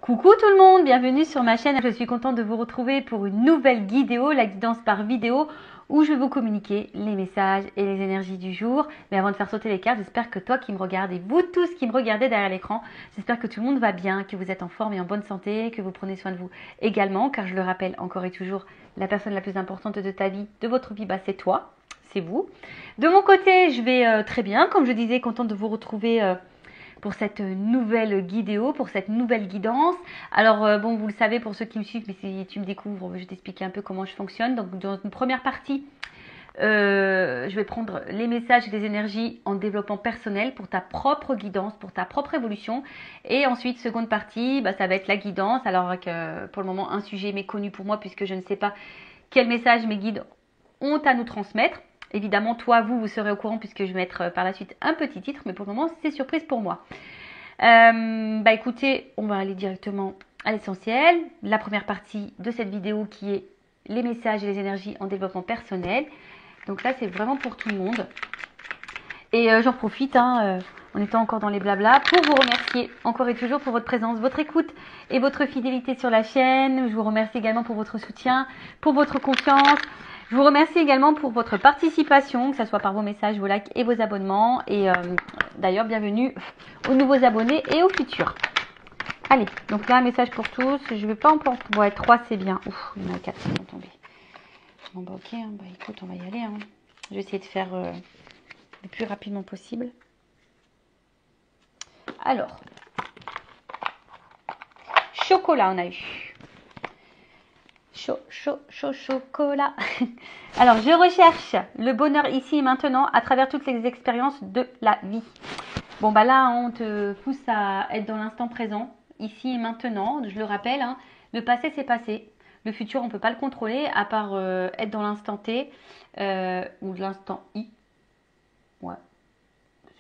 Coucou tout le monde, bienvenue sur ma chaîne. Je suis contente de vous retrouver pour une nouvelle guidéo, la guidance par vidéo, où je vais vous communiquer les messages et les énergies du jour. Mais avant de faire sauter les cartes, j'espère que toi qui me regardes et vous tous qui me regardez derrière l'écran, j'espère que tout le monde va bien, que vous êtes en forme et en bonne santé, que vous prenez soin de vous également, car je le rappelle encore et toujours, la personne la plus importante de ta vie, de votre vie, c'est toi, c'est vous. De mon côté, je vais très bien, comme je disais, contente de vous retrouver pour cette nouvelle guidéo, pour cette nouvelle guidance. Alors bon, vous le savez pour ceux qui me suivent, mais si tu me découvres, je vais t'expliquer un peu comment je fonctionne. Donc dans une première partie, je vais prendre les messages et les énergies en développement personnel pour ta propre guidance, pour ta propre évolution. Et ensuite, seconde partie, ça va être la guidance. Alors que pour le moment, un sujet méconnu pour moi puisque je ne sais pas quel message mes guides ont à nous transmettre. Évidemment, toi, vous serez au courant puisque je vais mettre par la suite un petit titre, mais pour le moment, c'est surprise pour moi. Écoutez, on va aller directement à l'essentiel. La première partie de cette vidéo qui est les messages et les énergies en développement personnel. Donc là, c'est vraiment pour tout le monde. Et j'en profite, en étant encore dans les blablas, pour vous remercier encore et toujours pour votre présence, votre écoute et votre fidélité sur la chaîne. Je vous remercie également pour votre soutien, pour votre confiance. Je vous remercie également pour votre participation, que ce soit par vos messages, vos likes et vos abonnements. Et d'ailleurs, bienvenue aux nouveaux abonnés et aux futurs. Allez, donc là, un message pour tous. Je ne vais pas en prendre. Ouais, 3, c'est bien. Ouf, il y en a 4 qui sont tombés. Bon, ok, écoute, on va y aller. Je vais essayer de faire le plus rapidement possible. Alors, chocolat, on a eu. Chocolat. Alors, je recherche le bonheur ici et maintenant à travers toutes les expériences de la vie. Bon, là, on te pousse à être dans l'instant présent, ici et maintenant. Je le rappelle, le passé, c'est passé. Le futur, on ne peut pas le contrôler, à part être dans l'instant T ou l'instant I. Ouais.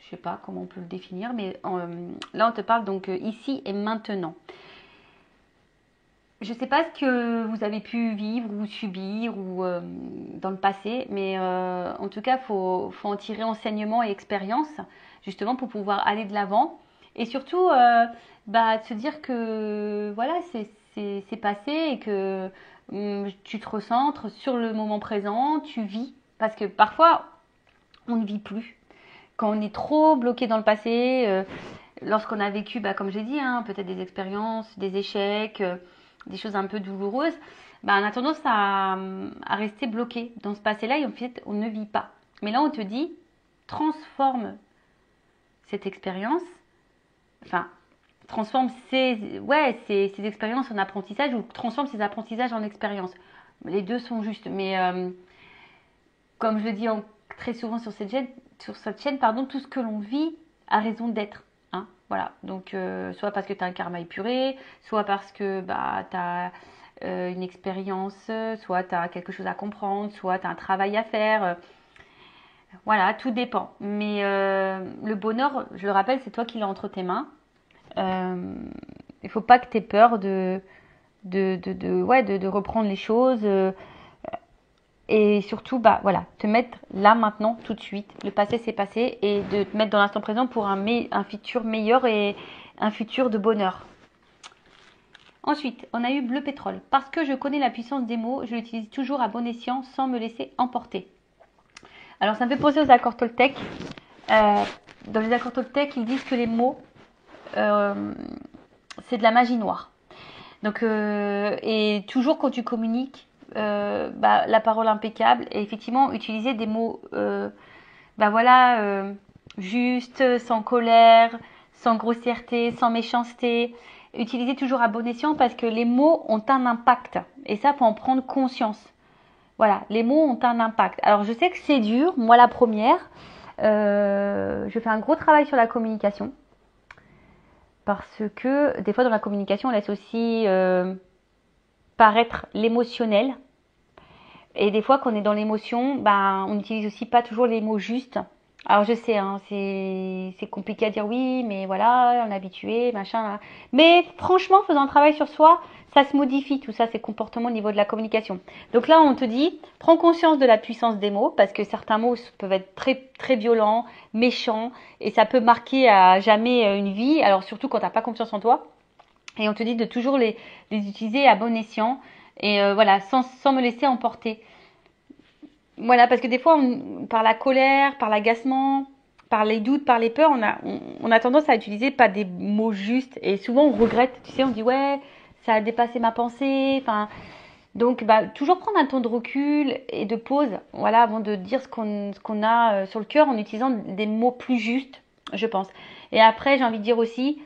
Je sais pas comment on peut le définir, mais là, on te parle donc ici et maintenant. Je ne sais pas ce que vous avez pu vivre ou subir ou dans le passé, mais en tout cas, faut en tirer enseignement et expérience, justement pour pouvoir aller de l'avant. Et surtout, de se dire que voilà, c'est passé et que tu te recentres sur le moment présent, tu vis. Parce que parfois, on ne vit plus. Quand on est trop bloqué dans le passé, lorsqu'on a vécu, comme j'ai dit, peut-être des expériences, des échecs, des choses un peu douloureuses, on a tendance à rester bloqué dans ce passé-là et en fait, on ne vit pas. Mais là, on te dit, transforme cette expérience, transforme ces expériences en apprentissage ou transforme ces apprentissages en expérience. Les deux sont justes, mais comme je le dis très souvent sur cette chaîne, tout ce que l'on vit a raison d'être. Voilà, donc soit parce que tu as un karma épuré, soit parce que tu as une expérience, soit tu as quelque chose à comprendre, soit tu as un travail à faire. Voilà, tout dépend. Mais le bonheur, je le rappelle, c'est toi qui l'as entre tes mains. Il ne faut pas que tu aies peur de reprendre les choses. Et surtout, te mettre là, maintenant, tout de suite. Le passé, c'est passé. Et de te mettre dans l'instant présent pour un futur meilleur et un futur de bonheur. Ensuite, on a eu bleu pétrole. Parce que je connais la puissance des mots, je l'utilise toujours à bon escient sans me laisser emporter. Alors, ça me fait penser aux accords Toltec. Dans les accords Toltec, ils disent que les mots, c'est de la magie noire. Donc, et toujours quand tu communiques, la parole impeccable et effectivement utiliser des mots justes, sans colère, sans grossièreté, sans méchanceté, utiliser toujours à bon escient parce que les mots ont un impact et ça faut en prendre conscience. Voilà, les mots ont un impact. Alors je sais que c'est dur, moi la première, je fais un gros travail sur la communication parce que des fois dans la communication on laisse aussi paraître l'émotionnel. Et des fois, quand on est dans l'émotion, on n'utilise aussi pas toujours les mots justes. Alors, je sais, c'est compliqué à dire oui, mais voilà, on est habitué, machin. Mais franchement, faisant un travail sur soi, ça se modifie, tout ça, ces comportements au niveau de la communication. Donc là, on te dit, prends conscience de la puissance des mots, parce que certains mots peuvent être très, très violents, méchants, et ça peut marquer à jamais une vie. Alors, surtout quand tu n'as pas confiance en toi. Et on te dit de toujours les utiliser à bon escient. Et voilà, sans me laisser emporter. Voilà, parce que des fois, par la colère, par l'agacement, par les doutes, par les peurs, on a tendance à utiliser pas des mots justes. Et souvent, on regrette. Tu sais, on dit, ouais, ça a dépassé ma pensée. Enfin, donc, bah, toujours prendre un temps de recul et de pause, voilà, avant de dire ce qu'on a sur le cœur en utilisant des mots plus justes, je pense. Et après, j'ai envie de dire aussi,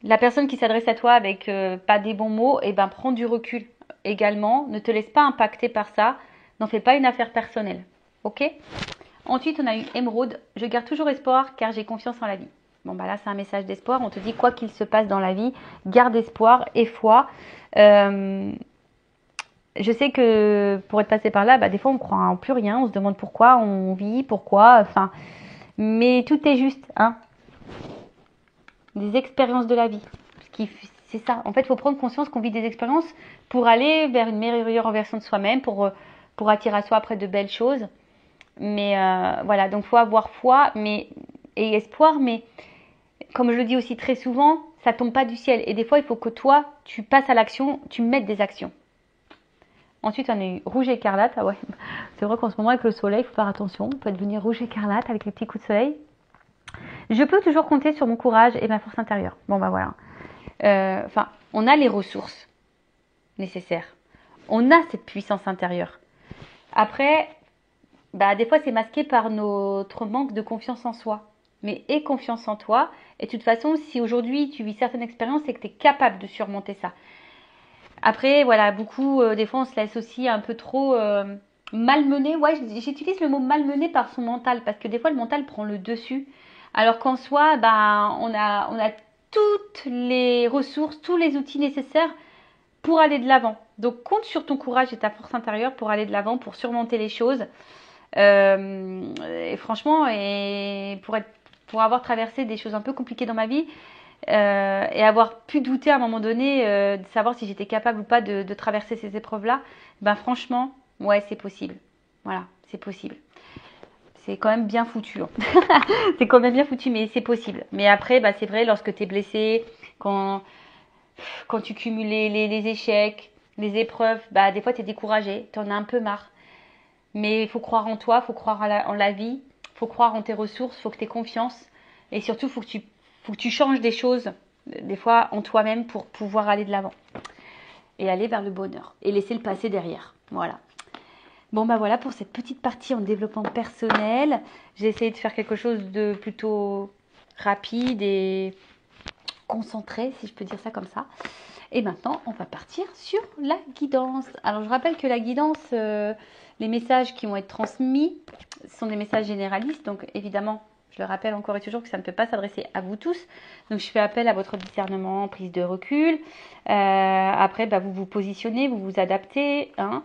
la personne qui s'adresse à toi avec pas des bons mots, eh ben, prends du recul également. Ne te laisse pas impacter par ça. N'en fais pas une affaire personnelle. Ok? Ensuite, on a eu Émeraude. Je garde toujours espoir car j'ai confiance en la vie. Bon, bah là, c'est un message d'espoir. On te dit quoi qu'il se passe dans la vie, garde espoir et foi. Je sais que pour être passé par là, bah, des fois, on croit en plus rien. On se demande pourquoi on vit, pourquoi. Enfin, mais tout est juste, hein. Des expériences de la vie. C'est ça. En fait, il faut prendre conscience qu'on vit des expériences pour aller vers une meilleure version de soi-même, pour attirer à soi après de belles choses. Mais voilà, donc il faut avoir foi et espoir. Mais comme je le dis aussi très souvent, ça tombe pas du ciel. Et des fois, il faut que toi, tu passes à l'action, tu mettes des actions. Ensuite, on a eu rouge écarlate. Ah ouais, c'est vrai qu'en ce moment, avec le soleil, il faut faire attention. On peut devenir rouge écarlate avec les petits coups de soleil. Je peux toujours compter sur mon courage et ma force intérieure. Bon, bah voilà. Enfin, on a les ressources nécessaires. On a cette puissance intérieure. Après, bah, des fois, c'est masqué par notre manque de confiance en soi. Mais aie confiance en toi. Et de toute façon, si aujourd'hui, tu vis certaines expériences, c'est que tu es capable de surmonter ça. Après, voilà, beaucoup, des fois, on se laisse aussi un peu trop malmener. Ouais, j'utilise le mot malmener par son mental, parce que des fois, le mental prend le dessus. Alors qu'en soi, ben, on a toutes les ressources, tous les outils nécessaires pour aller de l'avant. Donc, compte sur ton courage et ta force intérieure pour aller de l'avant, pour surmonter les choses. Et franchement, pour avoir traversé des choses un peu compliquées dans ma vie, et avoir pu douter à un moment donné de savoir si j'étais capable ou pas de traverser ces épreuves-là, ben franchement, ouais, c'est possible. Voilà, c'est possible. C'est quand même bien foutu. Hein. C'est quand même bien foutu, mais c'est possible. Mais après, bah, c'est vrai, lorsque tu es blessé, quand tu cumules les échecs, les épreuves, bah, des fois, tu es découragé, tu en as un peu marre. Mais il faut croire en toi, il faut croire en la vie, il faut croire en tes ressources, il faut que tu aies confiance. Et surtout, il faut que tu changes des choses, des fois en toi-même, pour pouvoir aller de l'avant. Et aller vers le bonheur. Et laisser le passé derrière. Voilà. Bon, bah voilà pour cette petite partie en développement personnel. J'ai essayé de faire quelque chose de plutôt rapide et concentré, si je peux dire ça comme ça. Et maintenant, on va partir sur la guidance. Alors, je rappelle que la guidance, les messages qui vont être transmis sont des messages généralistes. Donc, évidemment, je le rappelle encore et toujours que ça ne peut pas s'adresser à vous tous. Donc, je fais appel à votre discernement, prise de recul. Après, bah, vous vous positionnez, vous vous adaptez. Hein.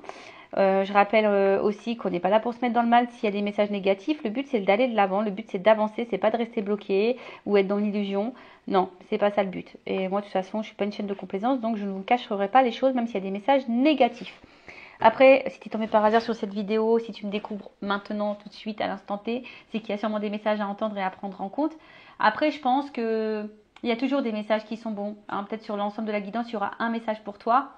Je rappelle aussi qu'on n'est pas là pour se mettre dans le mal s'il y a des messages négatifs. Le but, c'est d'aller de l'avant. Le but, c'est d'avancer. C'est pas de rester bloqué ou être dans l'illusion. Non, c'est pas ça le but. Et moi, de toute façon, je suis pas une chaîne de complaisance, donc je ne vous cacherai pas les choses, même s'il y a des messages négatifs. Après, si tu es tombé par hasard sur cette vidéo, si tu me découvres maintenant, tout de suite, à l'instant T, c'est qu'il y a sûrement des messages à entendre et à prendre en compte. Après, je pense que il y a toujours des messages qui sont bons. Hein. Peut-être sur l'ensemble de la guidance, il y aura un message pour toi.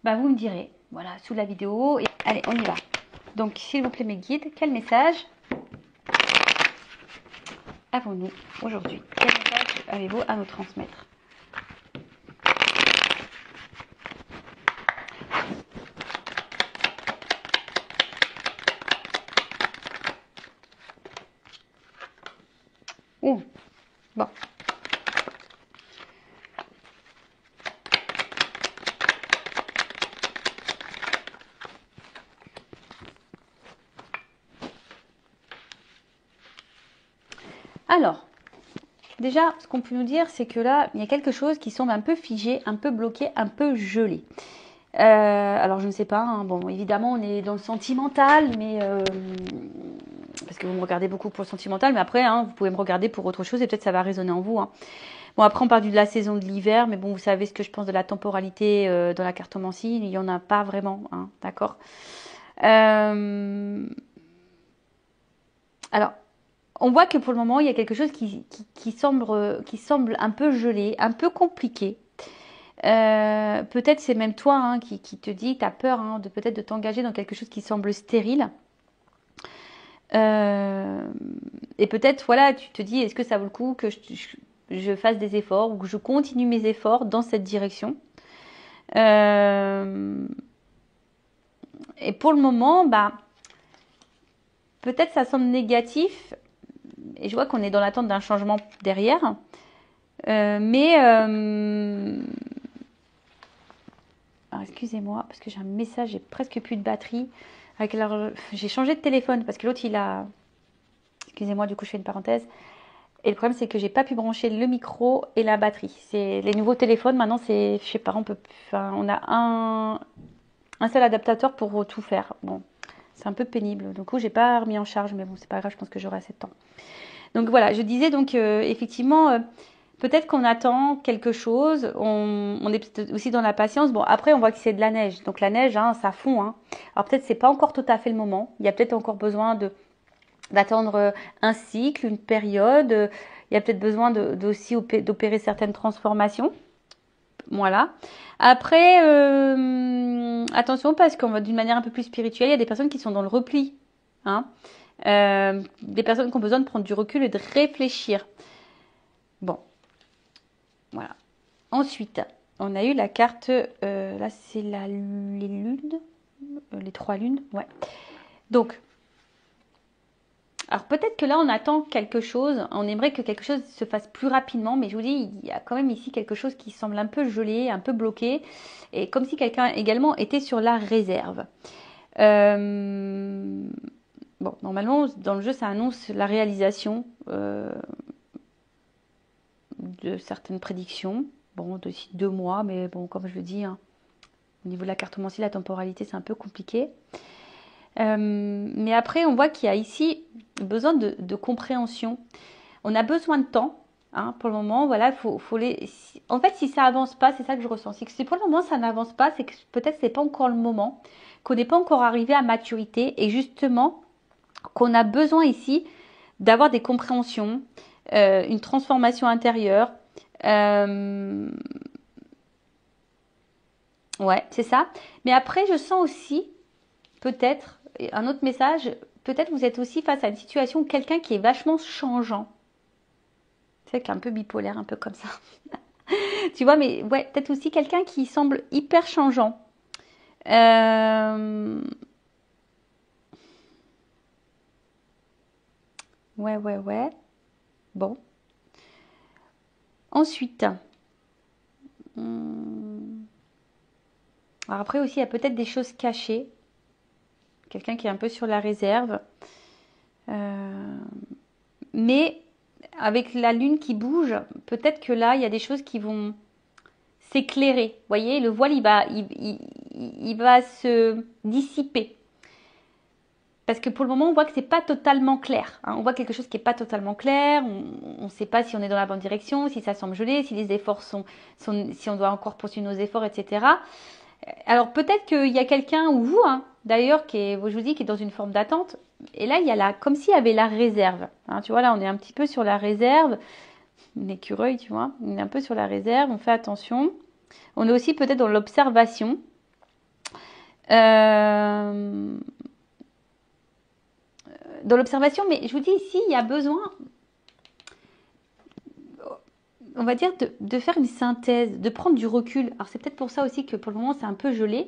Bah, vous me direz, voilà, sous la vidéo. Et allez, on y va. Donc, s'il vous plaît, mes guides, quel message avons-nous aujourd'hui? Quel message avez-vous à nous transmettre? Ouh, bon. Alors, déjà, ce qu'on peut nous dire, c'est que là, il y a quelque chose qui semble un peu figé, un peu bloqué, un peu gelé. Alors, je ne sais pas. Hein, bon, évidemment, on est dans le sentimental, mais parce que vous me regardez beaucoup pour le sentimental, mais après, hein, vous pouvez me regarder pour autre chose et peut-être ça va résonner en vous. Hein. Bon, après, on parle de la saison de l'hiver, mais bon, vous savez ce que je pense de la temporalité dans la cartomancie. Il n'y en a pas vraiment, hein, d'accord. Alors, On voit que pour le moment, il y a quelque chose qui semble un peu gelé, un peu compliqué. Peut-être c'est même toi hein, qui te dit, tu as peur hein, de peut-être de t'engager dans quelque chose qui semble stérile. Et peut-être, voilà, tu te dis, est-ce que ça vaut le coup que je fasse des efforts ou que je continue mes efforts dans cette direction. Et pour le moment, bah, peut-être ça semble négatif. Et je vois qu'on est dans l'attente d'un changement derrière. Alors, excusez-moi, parce que j'ai un message, j'ai presque plus de batterie. Alors, j'ai changé de téléphone parce que l'autre, il a... Excusez-moi, du coup, je fais une parenthèse. Et le problème, c'est que j'ai pas pu brancher le micro et la batterie. C'est les nouveaux téléphones, maintenant, c'est... Je sais pas, on a un seul adaptateur pour tout faire. Bon, c'est un peu pénible. Du coup, j'ai pas remis en charge, mais bon, c'est pas grave, je pense que j'aurai assez de temps. Donc voilà, je disais donc effectivement... peut-être qu'on attend quelque chose, on est peut-être aussi dans la patience. Bon, après, on voit que c'est de la neige. Donc la neige, hein, ça fond. Hein. Alors peut-être c'est pas encore tout à fait le moment. Il y a peut-être encore besoin d'attendre un cycle, une période. Il y a peut-être besoin aussi d'opérer certaines transformations. Voilà. Après, attention parce qu'on va d'une manière un peu plus spirituelle, il y a des personnes qui sont dans le repli. Hein. Des personnes qui ont besoin de prendre du recul et de réfléchir. Bon. Voilà. Ensuite, on a eu la carte, là c'est les lunes, les 3 lunes, ouais. Donc, alors peut-être que là on attend quelque chose, on aimerait que quelque chose se fasse plus rapidement, mais je vous dis, il y a quand même ici quelque chose qui semble un peu gelé, un peu bloqué, et comme si quelqu'un également était sur la réserve. Bon, normalement, dans le jeu, ça annonce la réalisation de certaines prédictions. Bon, d'ici 2 mois, mais bon, comme je le dis, hein, au niveau de la cartomancie, la temporalité, c'est un peu compliqué. Mais après, on voit qu'il y a ici besoin de compréhension. On a besoin de temps, hein, pour le moment. Voilà, en fait, si ça avance pas, c'est ça que je ressens. C'est que si pour le moment ça n'avance pas, c'est que peut-être c'est pas encore le moment, qu'on n'est pas encore arrivé à maturité, et justement qu'on a besoin ici d'avoir des compréhensions, une transformation intérieure. Ouais, c'est ça. Mais après, je sens aussi, peut-être, un autre message, peut-être vous êtes aussi face à une situation, quelqu'un qui est vachement changeant. C'est qu'un peu bipolaire, un peu comme ça. Tu vois, mais ouais, peut-être aussi quelqu'un qui semble hyper changeant. Ouais. Bon. Ensuite. Alors après aussi, il y a peut-être des choses cachées. Quelqu'un qui est un peu sur la réserve. Mais avec la lune qui bouge, peut-être que là, il y a des choses qui vont s'éclairer. Vous voyez, le voile, il va se dissiper. Parce que pour le moment, on voit que c'est pas totalement clair. Hein. On voit quelque chose qui n'est pas totalement clair. On ne sait pas si on est dans la bonne direction, si ça semble gelé, si les efforts si on doit encore poursuivre nos efforts, etc. Alors peut-être qu'il y a quelqu'un, ou vous, hein, d'ailleurs, je vous dis, qui est dans une forme d'attente. Et là, il y a comme s'il y avait la réserve. Hein, tu vois, là, on est un petit peu sur la réserve. Un écureuil, tu vois. On est un peu sur la réserve, on fait attention. On est aussi peut-être dans l'observation. Dans l'observation, mais je vous dis ici, il y a besoin, on va dire, de faire une synthèse, de prendre du recul. Alors c'est peut-être pour ça aussi que pour le moment c'est un peu gelé,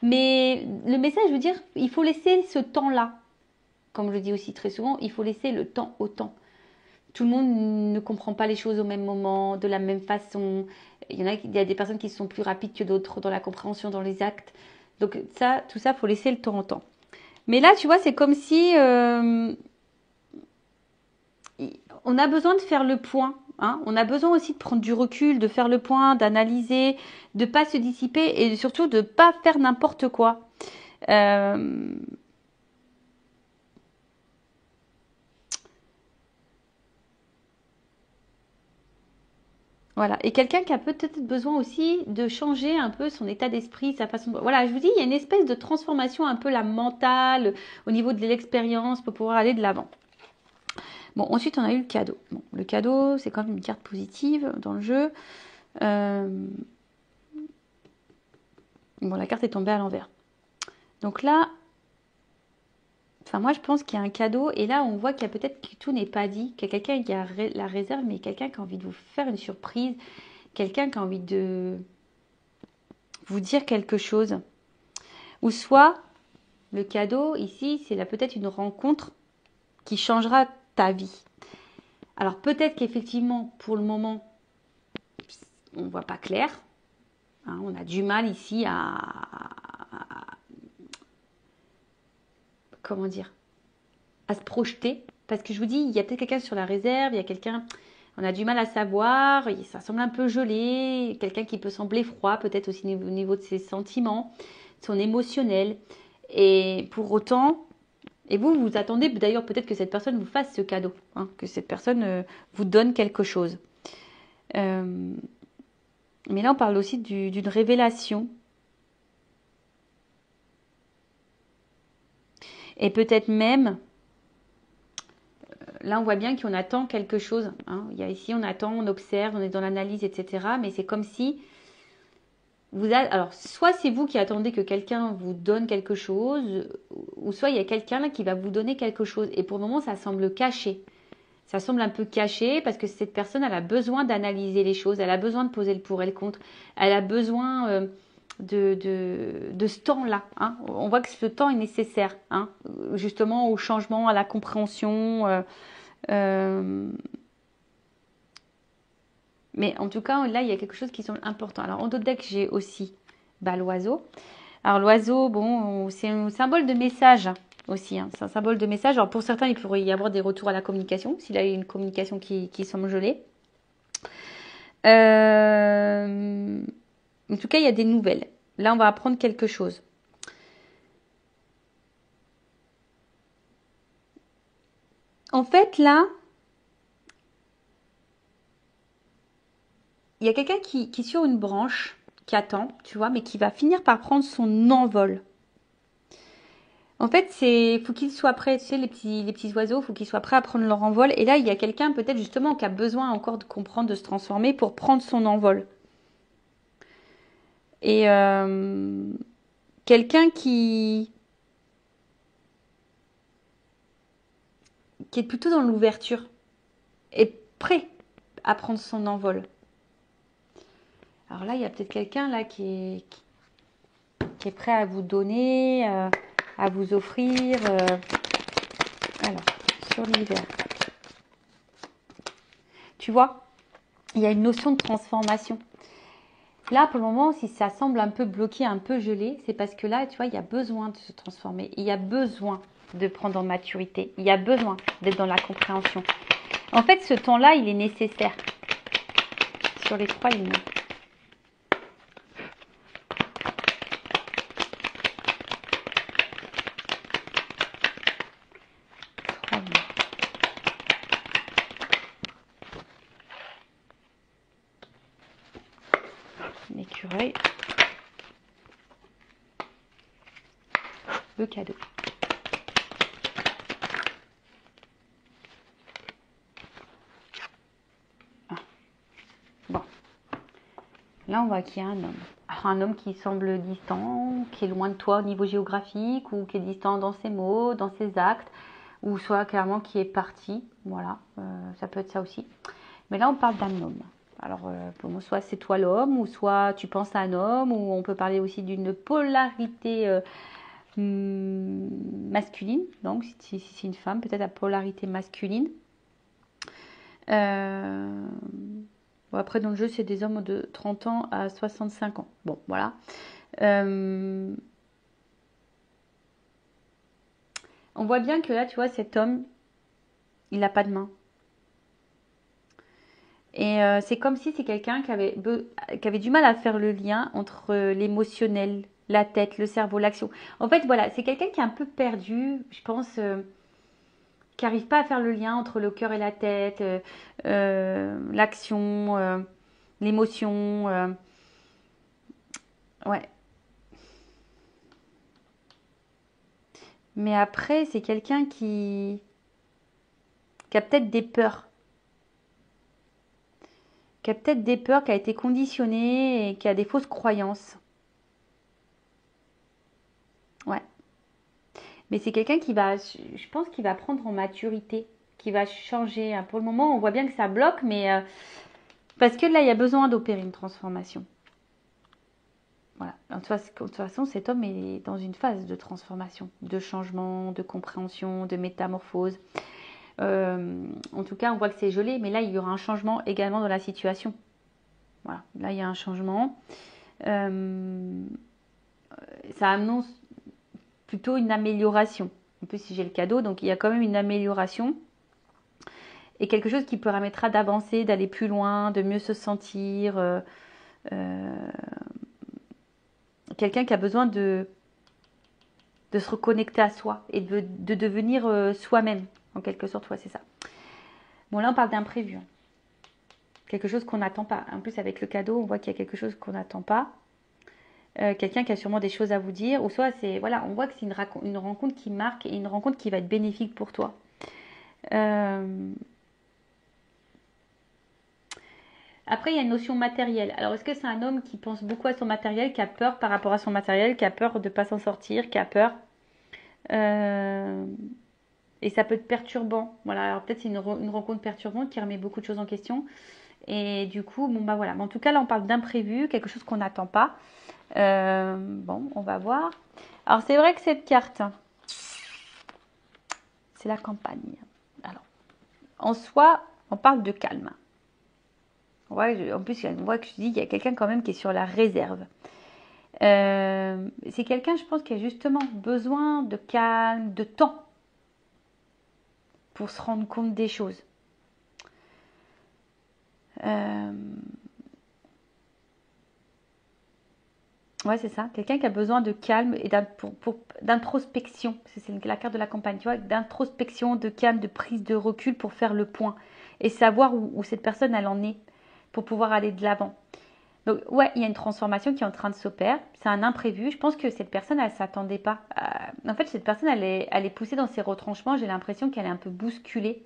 mais le message, je veux dire, il faut laisser ce temps-là. Comme je dis aussi très souvent, il faut laisser le temps au temps. Tout le monde ne comprend pas les choses au même moment, de la même façon. Il y a des personnes qui sont plus rapides que d'autres dans la compréhension, dans les actes. Donc tout ça, il faut laisser le temps au temps. Mais là, tu vois, c'est comme si on a besoin de faire le point. Hein. On a besoin aussi de prendre du recul, de faire le point, d'analyser, de ne pas se dissiper et surtout de ne pas faire n'importe quoi. Voilà. Et quelqu'un qui a peut-être besoin aussi de changer un peu son état d'esprit, sa façon de... Voilà, je vous dis, il y a une espèce de transformation un peu la mentale, au niveau de l'expérience pour pouvoir aller de l'avant. Bon, ensuite, on a eu le cadeau. Bon, le cadeau, c'est quand même une carte positive dans le jeu. Bon, la carte est tombée à l'envers. Donc là, enfin moi je pense qu'il y a un cadeau et là on voit qu'il y a peut-être que tout n'est pas dit, qu'il y a quelqu'un qui a la réserve, mais quelqu'un qui a envie de vous faire une surprise, quelqu'un qui a envie de vous dire quelque chose. Ou soit le cadeau ici, c'est là peut-être une rencontre qui changera ta vie. Alors peut-être qu'effectivement pour le moment on ne voit pas clair. Hein, on a du mal ici comment dire, à se projeter. Parce que je vous dis, il y a peut-être quelqu'un sur la réserve, il y a quelqu'un, on a du mal à savoir, ça semble un peu gelé, quelqu'un qui peut sembler froid, peut-être aussi au niveau de ses sentiments, son émotionnel. Et pour autant, et vous, vous attendez d'ailleurs peut-être que cette personne vous fasse ce cadeau, hein, que cette personne vous donne quelque chose. Mais là, on parle aussi d'une révélation. Et peut-être même, là, on voit bien qu'on attend quelque chose. Hein. Il y a ici, on attend, on observe, on est dans l'analyse, etc. Mais c'est comme si alors, soit c'est vous qui attendez que quelqu'un vous donne quelque chose, ou soit il y a quelqu'un là qui va vous donner quelque chose. Et pour le moment, ça semble caché. Ça semble un peu caché parce que cette personne, elle a besoin d'analyser les choses, elle a besoin de poser le pour et le contre, elle a besoin de ce temps-là. Hein. On voit que ce temps est nécessaire, hein, justement au changement, à la compréhension. Mais en tout cas, là, il y a quelque chose qui semble important. Alors, en d'autres decks, j'ai aussi l'oiseau. Alors, l'oiseau, bon, c'est un symbole de message aussi. Hein. C'est un symbole de message. Alors, pour certains, il pourrait y avoir des retours à la communication, s'il a une communication qui semble gelée. En tout cas, il y a des nouvelles. Là, on va apprendre quelque chose. En fait, là, il y a quelqu'un qui est sur une branche, qui attend, tu vois, mais qui va finir par prendre son envol. En fait, faut qu'ils soient prêts, tu sais, les petits oiseaux, faut qu'ils soient prêts à prendre leur envol. Et là, il y a quelqu'un peut-être justement qui a besoin encore de comprendre, de se transformer pour prendre son envol. Et quelqu'un qui est plutôt dans l'ouverture, est prêt à prendre son envol. Alors là, il y a peut-être quelqu'un là qui est prêt à vous donner, à vous offrir. Alors, sur l'hiver. Tu vois, il y a une notion de transformation. Là, pour le moment, si ça semble un peu bloqué, un peu gelé, c'est parce que là, tu vois, il y a besoin de se transformer. Il y a besoin de prendre en maturité. Il y a besoin d'être dans la compréhension. En fait, ce temps-là, il est nécessaire. Sur les 3 lignes. L'écureuil. Le cadeau. Ah. Bon. Là, on voit qu'il y a un homme. Alors, un homme qui semble distant, qui est loin de toi au niveau géographique, ou qui est distant dans ses mots, dans ses actes, ou soit clairement qui est parti. Voilà, ça peut être ça aussi. Mais là, on parle d'un homme. Alors, pour moi, soit c'est toi l'homme, ou soit tu penses à un homme, ou on peut parler aussi d'une polarité masculine. Donc, si c'est une femme, peut-être la polarité masculine. Bon, après, dans le jeu, c'est des hommes de 30 ans à 65 ans. Bon, voilà. On voit bien que là, tu vois, cet homme, il n'a pas de main. Et c'est comme si c'est quelqu'un qui avait du mal à faire le lien entre l'émotionnel, la tête, le cerveau, l'action. En fait, voilà, c'est quelqu'un qui est un peu perdu, je pense, qui n'arrive pas à faire le lien entre le cœur et la tête, l'action, l'émotion. Ouais. Mais après, c'est quelqu'un qui qui a peut-être des peurs. Qui a peut-être des peurs, qui a été conditionné et qui a des fausses croyances. Ouais. Mais c'est quelqu'un qui va, je pense qu'il va prendre en maturité, qui va changer. Pour le moment, on voit bien que ça bloque, mais parce que là, il y a besoin d'opérer une transformation. Voilà. De toute façon, cet homme est dans une phase de transformation, de changement, de compréhension, de métamorphose. En tout cas, on voit que c'est gelé, mais là, il y aura un changement également dans la situation. Voilà. Là, il y a un changement. Ça annonce plutôt une amélioration. En plus, si j'ai le cadeau, donc il y a quand même une amélioration. Et quelque chose qui permettra d'avancer, d'aller plus loin, de mieux se sentir. Quelqu'un qui a besoin de se reconnecter à soi et de devenir soi-même, en quelque sorte. Ouais, c'est ça. Bon, là, on parle d'imprévu. Hein. Quelque chose qu'on n'attend pas. En plus, avec le cadeau, on voit qu'il y a quelque chose qu'on n'attend pas. Quelqu'un qui a sûrement des choses à vous dire. Ou soit, c'est voilà, on voit que c'est une rencontre qui marque et une rencontre qui va être bénéfique pour toi. Après, il y a une notion matérielle. Alors, est-ce que c'est un homme qui pense beaucoup à son matériel, qui a peur par rapport à son matériel, qui a peur de ne pas s'en sortir, qui a peur et ça peut être perturbant. Voilà, alors peut-être c'est une rencontre perturbante qui remet beaucoup de choses en question. Et du coup, bon bah voilà. Mais en tout cas, là, on parle d'imprévu, quelque chose qu'on n'attend pas. Bon, on va voir. Alors, c'est vrai que cette carte, c'est la campagne. Alors, en soi, on parle de calme. Ouais, en plus, on voit que je dis qu'il y a quelqu'un quand même qui est sur la réserve. C'est quelqu'un, je pense, qui a justement besoin de calme, de temps pour se rendre compte des choses. Ouais, c'est ça. Quelqu'un qui a besoin de calme et d'introspection. C'est la carte de la campagne, tu vois, d'introspection, de calme, de prise de recul pour faire le point et savoir où cette personne elle en est pour pouvoir aller de l'avant. Donc ouais, il y a une transformation qui est en train de s'opérer. C'est un imprévu. Je pense que cette personne, elle s'attendait pas. En fait, cette personne, elle est poussée dans ses retranchements. J'ai l'impression qu'elle est un peu bousculée.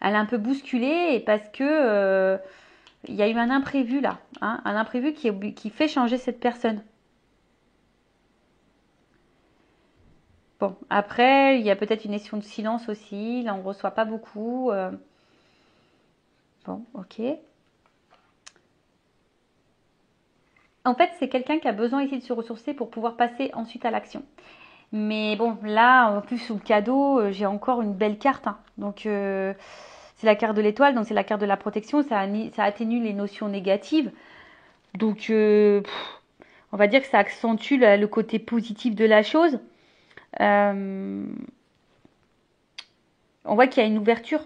Elle est un peu bousculée et parce que il y a eu un imprévu là, hein, un imprévu qui fait changer cette personne. Bon, après, il y a peut-être une notion de silence aussi. Là, on ne reçoit pas beaucoup. Bon, ok. En fait, c'est quelqu'un qui a besoin ici de se ressourcer pour pouvoir passer ensuite à l'action. Mais bon, là, en plus, sous le cadeau, j'ai encore une belle carte. Hein. Donc, c'est la carte de l'étoile, donc c'est la carte de la protection. Ça atténue les notions négatives. Donc, on va dire que ça accentue le côté positif de la chose. On voit qu'il y a une ouverture.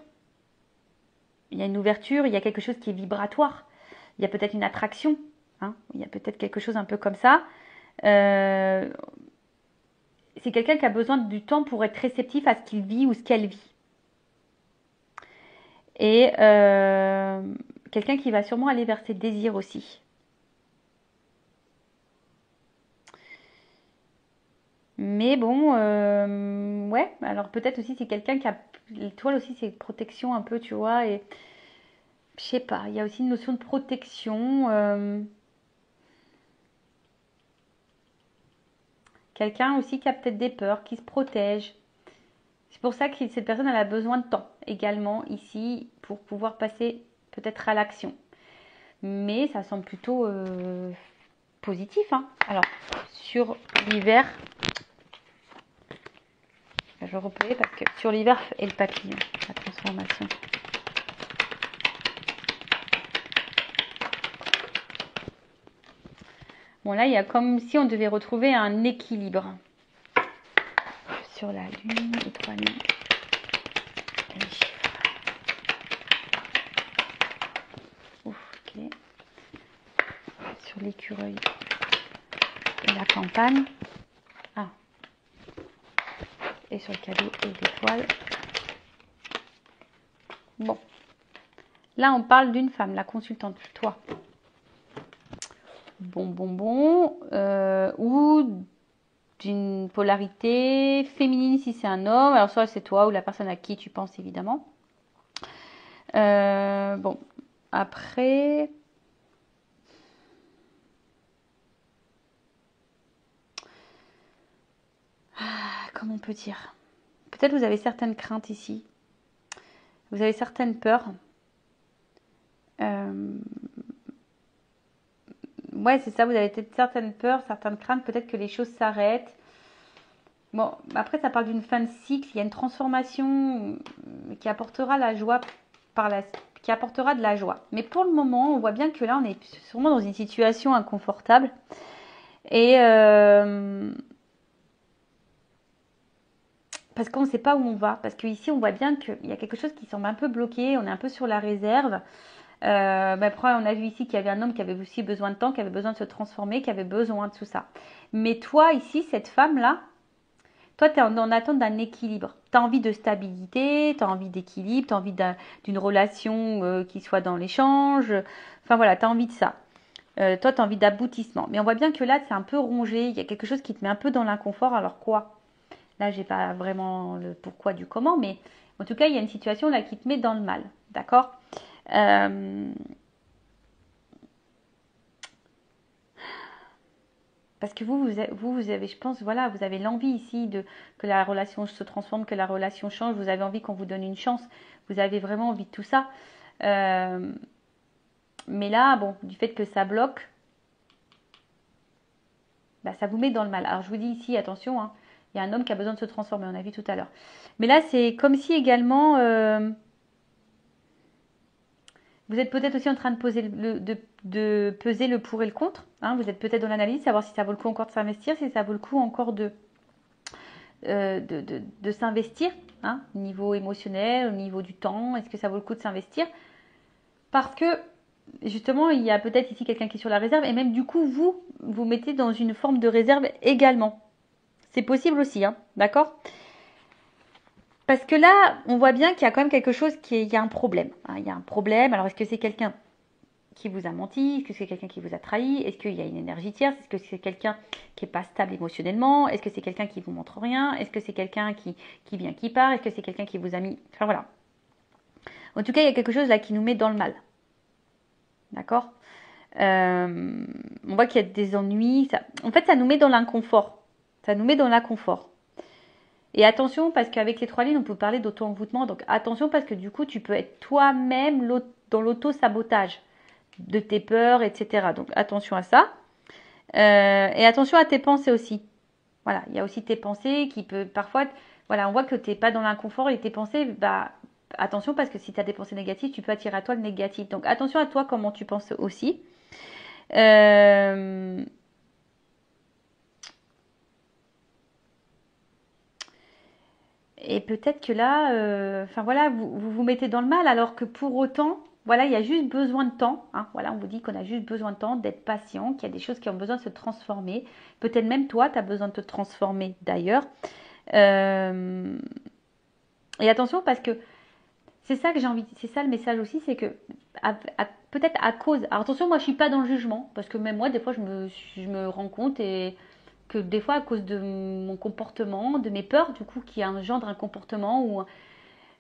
Il y a une ouverture, il y a quelque chose qui est vibratoire. Il y a peut-être une attraction. Hein, il y a peut-être quelque chose un peu comme ça. C'est quelqu'un qui a besoin du temps pour être réceptif à ce qu'il vit ou ce qu'elle vit. Et quelqu'un qui va sûrement aller vers ses désirs aussi. Mais bon, ouais, alors peut-être aussi c'est quelqu'un qui a... L'étoile aussi c'est protection un peu, tu vois, et je sais pas, il y a aussi une notion de protection. Quelqu'un aussi qui a peut-être des peurs, qui se protège. C'est pour ça que cette personne elle a besoin de temps également ici pour pouvoir passer peut-être à l'action. Mais ça semble plutôt positif. Hein. Alors, sur l'hiver, je vais replayer parce que sur l'hiver et le papillon, la transformation. Bon, là, il y a comme si on devait retrouver un équilibre. Sur la lune, étoile, les chiffres. Ok. Sur l'écureuil et la campagne. Ah. Et sur le cadeau et l'étoile. Bon. Là, on parle d'une femme, la consultante, toi. Bon. Ou d'une polarité féminine si c'est un homme. Alors soit c'est toi ou la personne à qui tu penses évidemment. Bon, après... Comment on peut dire? Peut-être vous avez certaines craintes ici. Vous avez certaines peurs. Ouais, c'est ça, vous avez peut-être certaines peurs, certaines craintes, peut-être que les choses s'arrêtent. Bon, après, ça parle d'une fin de cycle, il y a une transformation qui apportera la joie qui apportera de la joie. Mais pour le moment, on voit bien que là, on est sûrement dans une situation inconfortable. Et parce qu'on ne sait pas où on va. Parce qu'ici, on voit bien qu'il y a quelque chose qui semble un peu bloqué, on est un peu sur la réserve. Après, on a vu ici qu'il y avait un homme qui avait aussi besoin de temps, qui avait besoin de se transformer, qui avait besoin de tout ça. Mais toi, ici, cette femme-là, toi, tu es en attente d'un équilibre. Tu as envie de stabilité, tu as envie d'équilibre, tu as envie d'une relation qui soit dans l'échange. Enfin voilà, tu as envie de ça. Toi, tu as envie d'aboutissement. Mais on voit bien que là, c'est un peu rongé. Il y a quelque chose qui te met un peu dans l'inconfort. Alors quoi? Là, j'ai pas vraiment le pourquoi du comment, mais en tout cas, il y a une situation là qui te met dans le mal. D'accord? Parce que vous avez, je pense, voilà, vous avez l'envie ici que la relation se transforme, que la relation change. Vous avez envie qu'on vous donne une chance. Vous avez vraiment envie de tout ça. Mais là, bon, du fait que ça bloque, bah, ça vous met dans le mal. Alors, je vous dis ici, attention, hein, il y a un homme qui a besoin de se transformer, on a vu tout à l'heure. Mais là, c'est comme si également, vous êtes peut-être aussi en train de peser le pour et le contre. Hein. Vous êtes peut-être dans l'analyse, savoir si ça vaut le coup encore de s'investir, si ça vaut le coup encore de s'investir, hein, au niveau émotionnel, au niveau du temps, est-ce que ça vaut le coup de s'investir? Parce que justement, il y a peut-être ici quelqu'un qui est sur la réserve, et même du coup, vous mettez dans une forme de réserve également. C'est possible aussi, hein, d'accord? Parce que là, on voit bien qu'il y a quand même quelque chose il y a un problème. Hein, il y a un problème. Alors, est-ce que c'est quelqu'un qui vous a menti? Est-ce que c'est quelqu'un qui vous a trahi? Est-ce qu'il y a une énergie tierce? Est-ce que c'est quelqu'un qui n'est pas stable émotionnellement? Est-ce que c'est quelqu'un qui vous montre rien? Est-ce que c'est quelqu'un qui vient, qui part? Est-ce que c'est quelqu'un qui vous a mis... Enfin voilà. En tout cas, il y a quelque chose là qui nous met dans le mal. D'accord? On voit qu'il y a des ennuis. En fait, ça nous met dans l'inconfort. Ça nous met dans l'inconfort. Et attention, parce qu'avec les 3 lignes, on peut parler d'auto-envoûtement. Donc attention, parce que du coup, tu peux être toi-même dans l'auto-sabotage de tes peurs, etc. Donc attention à ça. Et attention à tes pensées aussi. Voilà, il y a aussi tes pensées qui peuvent parfois... Voilà, on voit que tu n'es pas dans l'inconfort et tes pensées, bah, attention parce que si tu as des pensées négatives, tu peux attirer à toi le négatif. Donc attention à toi comment tu penses aussi. Et peut-être que là, enfin voilà, vous mettez dans le mal alors que pour autant, voilà, il y a juste besoin de temps. Hein, voilà, on vous dit qu'on a juste besoin de temps, d'être patient, qu'il y a des choses qui ont besoin de se transformer. Peut-être même toi, tu as besoin de te transformer d'ailleurs. Et attention parce que c'est ça que j'ai envie, c'est ça le message aussi, c'est que peut-être à cause. Alors attention, moi je suis pas dans le jugement parce que même moi des fois je me rends compte et que des fois à cause de mon comportement, de mes peurs du coup qui engendrent un comportement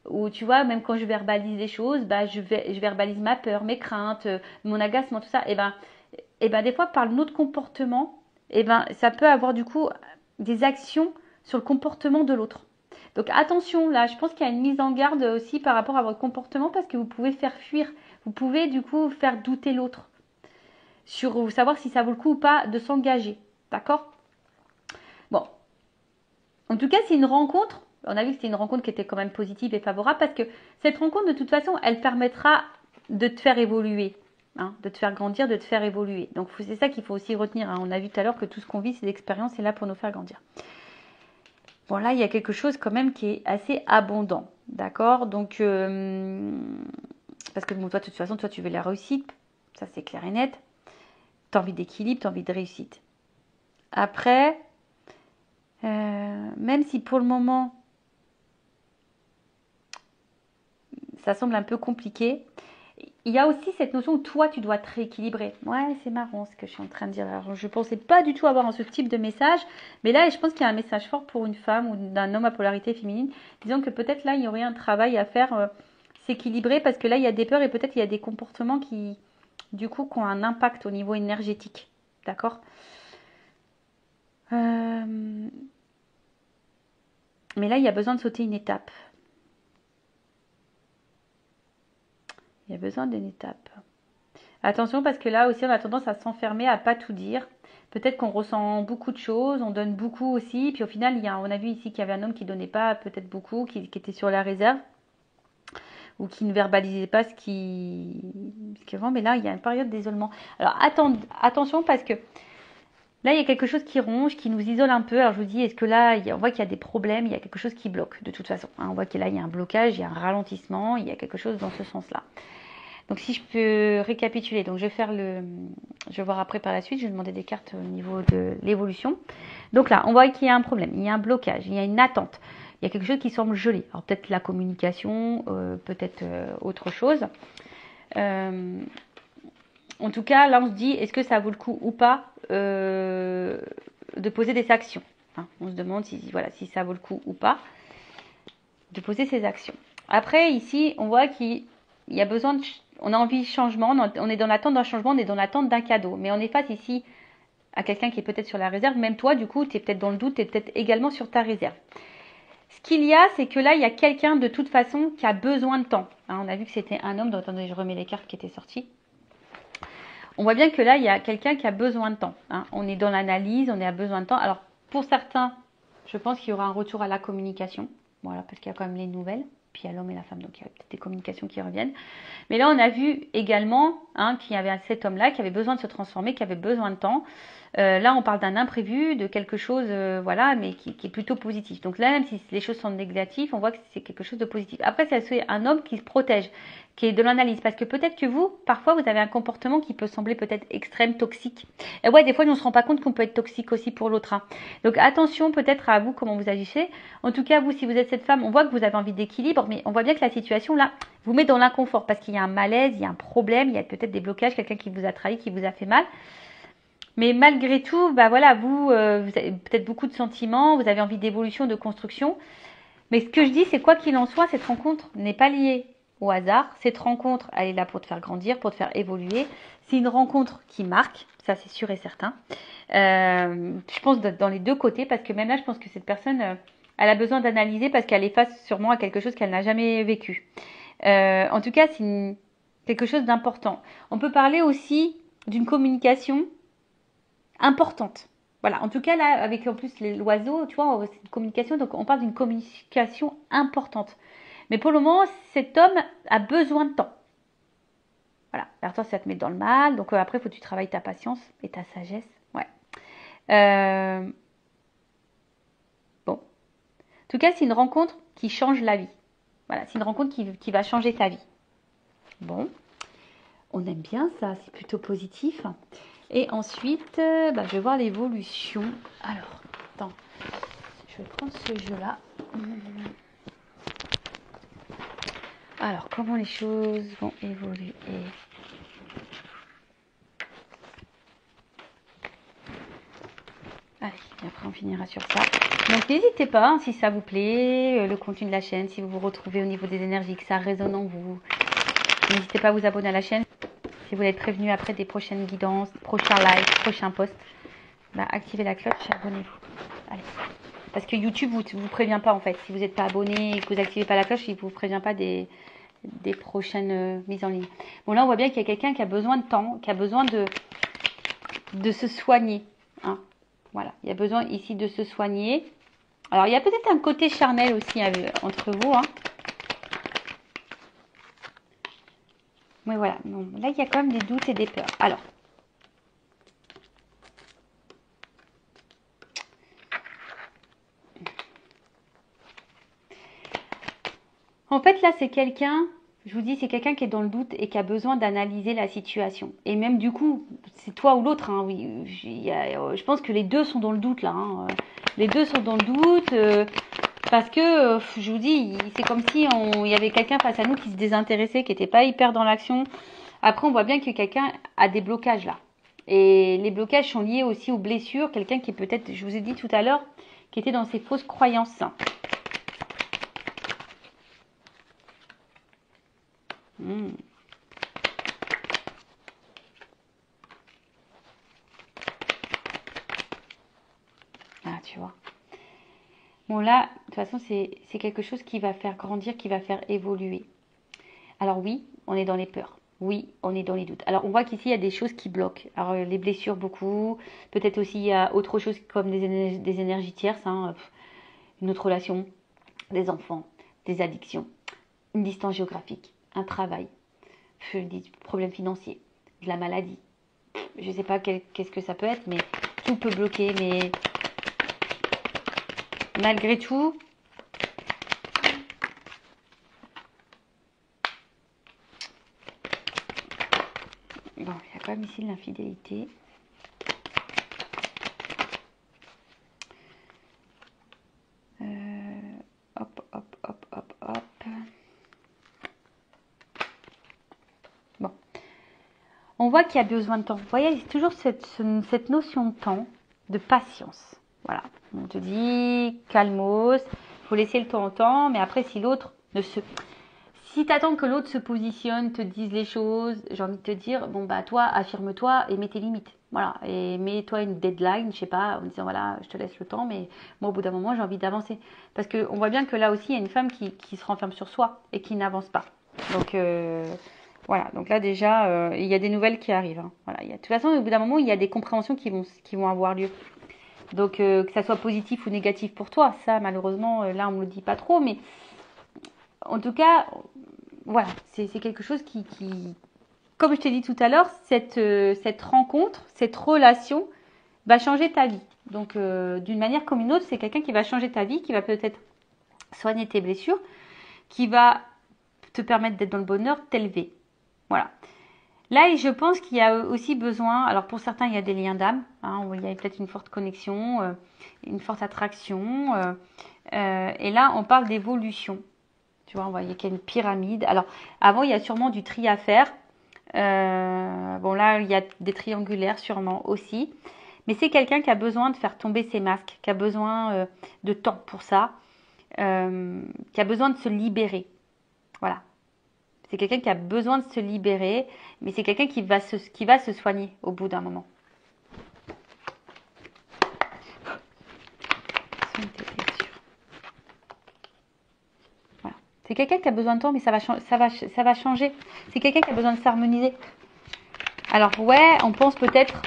où tu vois même quand je verbalise les choses, bah je verbalise ma peur, mes craintes, mon agacement, tout ça. Et ben des fois par notre comportement, et ben ça peut avoir du coup des actions sur le comportement de l'autre. Donc attention, là, je pense qu'il y a une mise en garde aussi par rapport à votre comportement parce que vous pouvez faire fuir, vous pouvez du coup faire douter l'autre sur savoir si ça vaut le coup ou pas de s'engager. D'accord? Bon, en tout cas, c'est une rencontre. On a vu que c'était une rencontre qui était quand même positive et favorable parce que cette rencontre, de toute façon, elle permettra de te faire évoluer, hein, de te faire grandir, de te faire évoluer. Donc c'est ça qu'il faut aussi retenir. Hein. On a vu tout à l'heure que tout ce qu'on vit, c'est l'expérience, c'est là pour nous faire grandir. Bon, là, il y a quelque chose quand même qui est assez abondant. D'accord? Donc, parce que bon, toi, de toute façon, toi, tu veux la réussite. Ça, c'est clair et net. Tu as envie d'équilibre, tu as envie de réussite. Après, même si pour le moment, ça semble un peu compliqué, il y a aussi cette notion où toi, tu dois te rééquilibrer. Ouais, c'est marrant ce que je suis en train de dire. Alors, je ne pensais pas du tout avoir ce type de message. Mais là, je pense qu'il y a un message fort pour une femme ou d'un homme à polarité féminine. Disons que peut-être là, il y aurait un travail à faire, s'équilibrer. Parce que là, il y a des peurs et peut-être il y a des comportements qui, du coup, qui ont un impact au niveau énergétique. D'accord Mais là, il y a besoin de sauter une étape. Il y a besoin d'une étape. Attention parce que là aussi on a tendance à s'enfermer, à pas tout dire. Peut-être qu'on ressent beaucoup de choses, on donne beaucoup aussi. Puis au final, on a vu ici qu'il y avait un homme qui donnait pas peut-être beaucoup, qui était sur la réserve. Ou qui ne verbalisait pas ce qui vend. Mais là, il y a une période d'isolement. Alors attention parce que là, il y a quelque chose qui ronge, qui nous isole un peu. Alors je vous dis, est-ce que là, on voit qu'il y a des problèmes, il y a quelque chose qui bloque de toute façon. On voit que là, il y a un blocage, il y a un ralentissement, il y a quelque chose dans ce sens-là. Donc si je peux récapituler, donc je vais voir après par la suite, je vais demander des cartes au niveau de l'évolution. Donc là, on voit qu'il y a un problème, il y a un blocage, il y a une attente, il y a quelque chose qui semble gelé. Alors peut-être la communication, peut-être autre chose. En tout cas, là on se dit, est-ce que ça vaut le coup ou pas de poser des actions, hein. On se demande si ça vaut le coup ou pas de poser ces actions. Après ici, on voit qu'il y a besoin de... On a envie de changement, on est dans l'attente d'un changement, on est dans l'attente d'un cadeau. Mais on est face ici à quelqu'un qui est peut-être sur la réserve. Même toi, du coup, tu es peut-être dans le doute, tu es peut-être également sur ta réserve. Ce qu'il y a, c'est que là, il y a quelqu'un de toute façon qui a besoin de temps. Hein, on a vu que c'était un homme. Donc, attendez, je remets les cartes qui étaient sorties. On voit bien que là, il y a quelqu'un qui a besoin de temps. Hein. On est dans l'analyse, on a besoin de temps. Alors, pour certains, je pense qu'il y aura un retour à la communication. Voilà, parce qu'il y a quand même les nouvelles. Puis il y a l'homme et la femme, donc il y a peut-être des communications qui reviennent. Mais là, on a vu également qu'il y avait cet homme-là qui avait besoin de se transformer, qui avait besoin de temps. Là, on parle d'un imprévu, de quelque chose, voilà, mais qui est plutôt positif. Donc là, même si les choses sont négatives, on voit que c'est quelque chose de positif. Après, c'est un homme qui se protège, qui est de l'analyse. Parce que peut-être que vous, parfois, vous avez un comportement qui peut sembler peut-être extrême, toxique. Et ouais, des fois, on ne se rend pas compte qu'on peut être toxique aussi pour l'autre. Hein. Donc attention peut-être à vous, comment vous agissez. En tout cas, vous, si vous êtes cette femme, on voit que vous avez envie d'équilibre, mais on voit bien que la situation, là, vous met dans l'inconfort. Parce qu'il y a un malaise, il y a un problème, il y a peut-être des blocages, quelqu'un qui vous a trahi, qui vous a fait mal. Mais malgré tout, bah voilà, vous avez peut-être beaucoup de sentiments, vous avez envie d'évolution, de construction. Mais ce que je dis, c'est quoi qu'il en soit, cette rencontre n'est pas liée au hasard. Cette rencontre, elle est là pour te faire grandir, pour te faire évoluer. C'est une rencontre qui marque, ça c'est sûr et certain. Je pense dans les deux côtés, parce que même là, je pense que cette personne, elle a besoin d'analyser parce qu'elle est face sûrement à quelque chose qu'elle n'a jamais vécu. En tout cas, c'est quelque chose d'important. On peut parler aussi d'une communication importante. Voilà, en tout cas là, avec en plus l'oiseau, tu vois, c'est une communication, donc on parle d'une communication importante. Mais pour le moment, cet homme a besoin de temps. Voilà, alors toi, ça te met dans le mal, donc après, il faut que tu travailles ta patience et ta sagesse. Ouais. Bon. En tout cas, c'est une rencontre qui change la vie. Voilà, c'est une rencontre qui va changer ta vie. Bon. On aime bien ça, c'est plutôt positif. Et ensuite, je vais voir l'évolution. Alors, attends, je vais prendre ce jeu-là. Alors, comment les choses vont évoluer? Allez, et après on finira sur ça. Donc n'hésitez pas, hein, si ça vous plaît, le contenu de la chaîne, si vous vous retrouvez au niveau des énergies, que ça résonne en vous. N'hésitez pas à vous abonner à la chaîne. Si vous voulez être prévenu après des prochaines guidances, prochains lives, prochains posts, activez la cloche et abonnez-vous. Allez. Parce que YouTube vous prévient pas en fait. Si vous n'êtes pas abonné et que vous n'activez pas la cloche, il ne vous prévient pas des prochaines mises en ligne. Bon, là on voit bien qu'il y a quelqu'un qui a besoin de temps, qui a besoin de se soigner. Hein. Voilà, il y a besoin ici de se soigner. Alors il y a peut-être un côté charnel aussi entre vous. Hein. Mais voilà, bon, là, il y a quand même des doutes et des peurs. Alors, en fait, là, c'est quelqu'un, je vous dis, c'est quelqu'un qui est dans le doute et qui a besoin d'analyser la situation. Et même, du coup, c'est toi ou l'autre. Hein, oui, je pense que les deux sont dans le doute, là. Hein. Les deux sont dans le doute. Parce que, je vous dis, c'est comme si il y avait quelqu'un face à nous qui se désintéressait, qui n'était pas hyper dans l'action. Après, on voit bien que quelqu'un a des blocages là. Et les blocages sont liés aussi aux blessures. Quelqu'un qui est peut-être, je vous ai dit tout à l'heure, qui était dans ses fausses croyances. Ah, tu vois. Bon, là, de toute façon, c'est quelque chose qui va faire grandir, qui va faire évoluer. Alors oui, on est dans les peurs. Oui, on est dans les doutes. Alors, on voit qu'ici, il y a des choses qui bloquent. Alors, les blessures, beaucoup. Peut-être aussi, il y a autre chose comme des énergies tierces. Hein. Une autre relation, des enfants, des addictions, une distance géographique, un travail, des problèmes financiers, de la maladie. Je ne sais pas qu'est-ce que ça peut être, mais tout peut bloquer. Mais malgré tout, bon, il y a quand même ici de l'infidélité. Hop, hop, hop, hop, hop. Bon. On voit qu'il y a besoin de temps. Vous voyez, c'est toujours cette notion de temps, de patience. Voilà. On te dit, calmos, il faut laisser le temps au temps, mais après, si l'autre ne se... Si tu attends que l'autre se positionne, te dise les choses, j'ai envie de te dire, bon bah toi, affirme-toi et mets tes limites. Voilà, et mets-toi une deadline, je sais pas, en disant voilà, je te laisse le temps, mais moi au bout d'un moment, j'ai envie d'avancer. Parce qu'on voit bien que là aussi, il y a une femme qui se renferme sur soi et qui n'avance pas. Donc voilà, donc là déjà, il y a des nouvelles qui arrivent. Hein. Voilà, de toute façon, au bout d'un moment, il y a des compréhensions qui vont avoir lieu. Donc que ça soit positif ou négatif pour toi, ça malheureusement, là on me le dit pas trop, mais en tout cas, voilà, c'est quelque chose qui, comme je t'ai dit tout à l'heure, cette rencontre, cette relation va changer ta vie. Donc, d'une manière comme une autre, c'est quelqu'un qui va changer ta vie, qui va peut-être soigner tes blessures, qui va te permettre d'être dans le bonheur, t'élever. Voilà. Là, je pense qu'il y a aussi besoin, alors pour certains, il y a des liens d'âme, hein, il y a peut-être une forte connexion, une forte attraction. Et là, on parle d'évolution. Tu vois, on voit qu'il y a une pyramide. Alors, avant, il y a sûrement du tri à faire. Bon, là, il y a des triangulaires sûrement aussi. Mais c'est quelqu'un qui a besoin de faire tomber ses masques, qui a besoin de temps pour ça, qui a besoin de se libérer. Voilà. C'est quelqu'un qui a besoin de se libérer, mais c'est quelqu'un qui va se soigner au bout d'un moment. C'est quelqu'un qui a besoin de temps, mais ça va changer. C'est quelqu'un qui a besoin de s'harmoniser. Alors ouais, on pense peut-être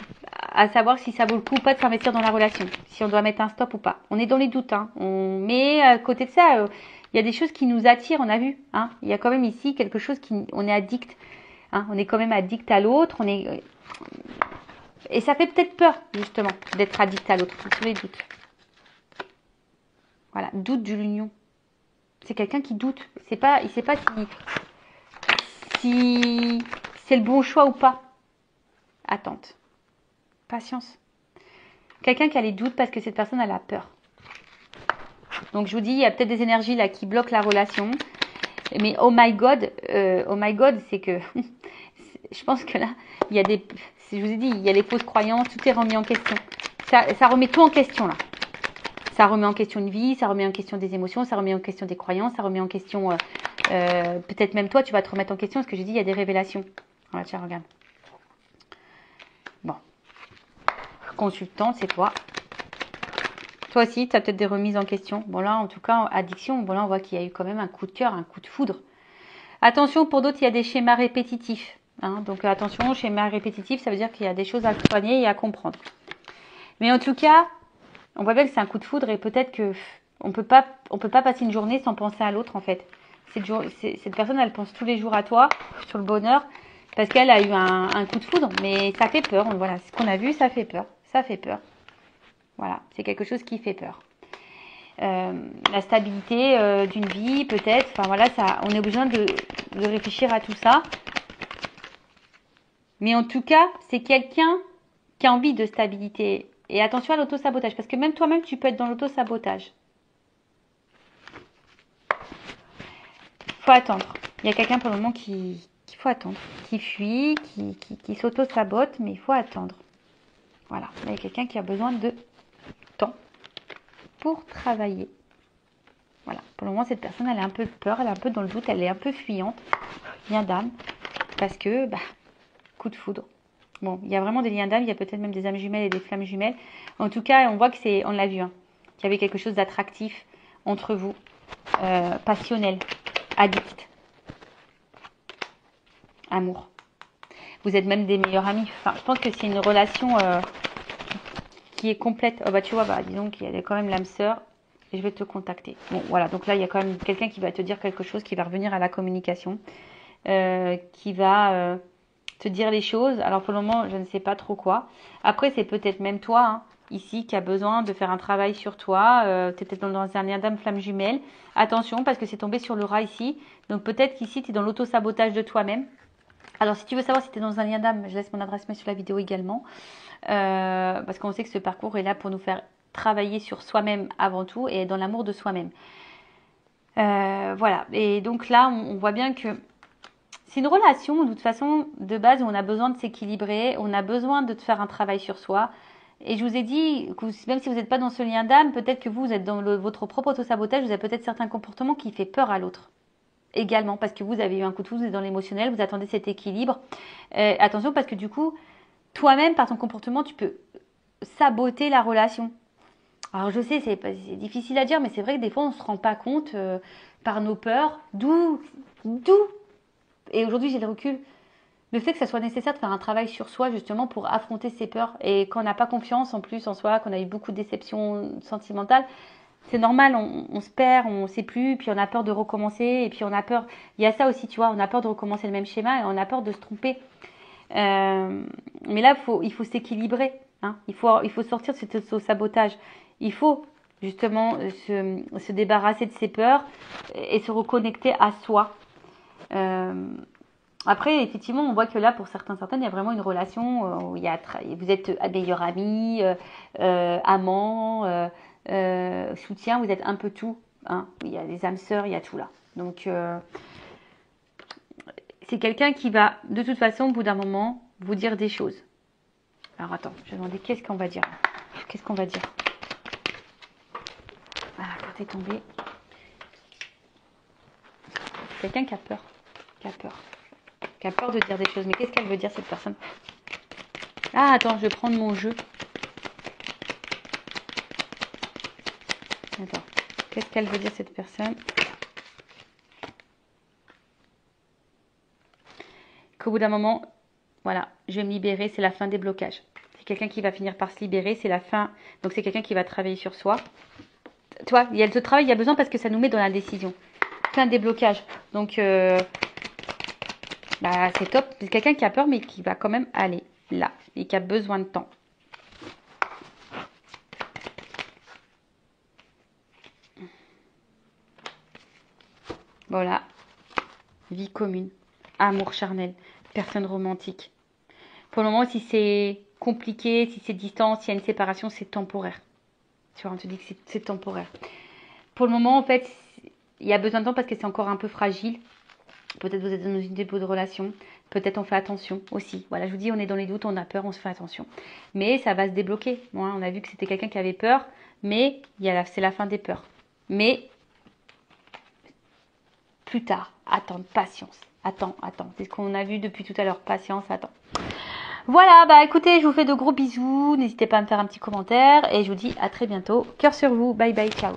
à savoir si ça vaut le coup ou pas de s'investir dans la relation, si on doit mettre un stop ou pas. On est dans les doutes, hein. Mais à côté de ça, il y a des choses qui nous attirent, on a vu. Hein. Il y a quand même ici quelque chose on est addict. Hein. On est quand même addict à l'autre. Et ça fait peut-être peur, justement, d'être addict à l'autre. Sur les doutes. Voilà, doute de l'union. C'est quelqu'un qui doute. Il ne sait pas si c'est le bon choix ou pas. Attente. Patience. Quelqu'un qui a les doutes parce que cette personne elle a peur. Donc je vous dis, il y a peut-être des énergies là qui bloquent la relation. Mais oh my god, c'est que je pense que là, il y a des, je vous ai dit, il y a les fausses croyances, tout est remis en question. Ça remet tout en question là. Ça remet en question une vie, ça remet en question des émotions, ça remet en question des croyances, ça remet en question, peut-être même toi, tu vas te remettre en question, parce que j'ai dit, il y a des révélations. Voilà, tiens, regarde. Bon. Consultant, c'est toi. Toi aussi, tu as peut-être des remises en question. Bon là, en tout cas, addiction, bon là, on voit qu'il y a eu quand même un coup de cœur, un coup de foudre. Attention, pour d'autres, il y a des schémas répétitifs. Hein, donc attention, schéma répétitif, ça veut dire qu'il y a des choses à soigner et à comprendre. Mais en tout cas, on voit bien que c'est un coup de foudre et peut-être que on peut pas passer une journée sans penser à l'autre en fait. Cette personne, elle pense tous les jours à toi, sur le bonheur, parce qu'elle a eu un coup de foudre. Mais ça fait peur. Voilà, ce qu'on a vu, ça fait peur. Ça fait peur. Voilà, c'est quelque chose qui fait peur. La stabilité d'une vie, peut-être. Enfin voilà, on est besoin de réfléchir à tout ça. Mais en tout cas, c'est quelqu'un qui a envie de stabilité. Et attention à l'auto-sabotage, parce que même toi-même, tu peux être dans l'auto-sabotage. faut attendre. Il y a quelqu'un pour le moment qu'il faut attendre, qui fuit, qui s'auto-sabote, mais il faut attendre. Voilà, il y a quelqu'un qui a besoin de temps pour travailler. Voilà, pour le moment, cette personne, elle a un peu peur, elle est un peu dans le doute, elle est un peu fuyante, lien d'âme, parce que, coup de foudre. Bon, il y a vraiment des liens d'âme, il y a peut-être même des âmes jumelles et des flammes jumelles. En tout cas, on voit que c'est, on l'a vu, hein, qu'il y avait quelque chose d'attractif entre vous, passionnel, addict, amour. Vous êtes même des meilleurs amis. Enfin, je pense que c'est une relation qui est complète. Oh, tu vois, disons qu'il y a quand même l'âme sœur. Et je vais te contacter. Bon, voilà. Donc là, il y a quand même quelqu'un qui va te dire quelque chose, qui va revenir à la communication, qui va te dire les choses. Alors pour le moment, je ne sais pas trop quoi. Après, c'est peut-être même toi, hein, ici, qui a besoin de faire un travail sur toi. Tu es peut-être dans un lien d'âme flamme jumelle. Attention, parce que c'est tombé sur le rat ici. Donc peut-être qu'ici, tu es dans l'auto-sabotage de toi-même. Alors si tu veux savoir si tu es dans un lien d'âme, je laisse mon adresse mail sur la vidéo également. Parce qu'on sait que ce parcours est là pour nous faire travailler sur soi-même avant tout et dans l'amour de soi-même. Voilà. Et donc là, on voit bien que c'est une relation, de toute façon, de base, où on a besoin de s'équilibrer, on a besoin de faire un travail sur soi. Et je vous ai dit, que même si vous n'êtes pas dans ce lien d'âme, peut-être que vous êtes dans votre propre auto-sabotage, vous avez peut-être certains comportements qui font peur à l'autre. Également, parce que vous avez eu un coup de foudre, vous êtes dans l'émotionnel, vous attendez cet équilibre. Attention, parce que du coup, toi-même, par ton comportement, tu peux saboter la relation. Alors je sais, c'est difficile à dire, mais c'est vrai que des fois, on ne se rend pas compte par nos peurs, d'où. Et aujourd'hui, j'ai le recul. Le fait que ça soit nécessaire de faire un travail sur soi, justement, pour affronter ses peurs. Et quand on n'a pas confiance, en plus, en soi, qu'on a eu beaucoup de déceptions sentimentales, c'est normal, on se perd, on ne sait plus, puis on a peur de recommencer, et puis on a peur, il y a ça aussi, tu vois, on a peur de recommencer le même schéma, et on a peur de se tromper. Mais là, il faut s'équilibrer, hein. Il faut sortir de ce sabotage. Il faut justement se débarrasser de ses peurs et se reconnecter à soi. Après, effectivement, on voit que là, pour certaines, il y a vraiment une relation où vous êtes meilleurs amis, amants, soutien, vous êtes un peu tout. Hein. Il y a les âmes sœurs, il y a tout là. Donc, c'est quelqu'un qui va, de toute façon, au bout d'un moment, vous dire des choses. Alors, attends, je vais demander qu'est-ce qu'on va dire. Qu'est-ce qu'on va dire? Ah, la carte est tombée. Quelqu'un qui a peur. Qui a peur de dire des choses. Mais qu'est-ce qu'elle veut dire, cette personne? Ah, attends, je vais prendre mon jeu. Attends, qu'est-ce qu'elle veut dire, cette personne? Qu'au bout d'un moment, voilà, je vais me libérer, c'est la fin des blocages. C'est quelqu'un qui va finir par se libérer, c'est la fin. Donc c'est quelqu'un qui va travailler sur soi. Tu vois, il y a ce travail, il y a besoin parce que ça nous met dans la décision. Fin des blocages. Donc, c'est top. C'est quelqu'un qui a peur, mais qui va quand même aller là. Et qui a besoin de temps. Voilà. Vie commune. Amour charnel. Personne romantique. Pour le moment, si c'est compliqué, si c'est distant, s'il y a une séparation, c'est temporaire. Tu vois, on te dit que c'est temporaire. Pour le moment, en fait, il y a besoin de temps parce que c'est encore un peu fragile. Peut-être vous êtes dans une dépôt de relation. Peut-être on fait attention aussi. Voilà, je vous dis, on est dans les doutes, on a peur, on se fait attention. Mais ça va se débloquer. Bon, on a vu que c'était quelqu'un qui avait peur, mais c'est la fin des peurs. Mais plus tard, attendre, patience. Attends. C'est ce qu'on a vu depuis tout à l'heure. Patience, attends. Voilà, écoutez, je vous fais de gros bisous. N'hésitez pas à me faire un petit commentaire. Et je vous dis à très bientôt. Cœur sur vous. Bye bye, ciao.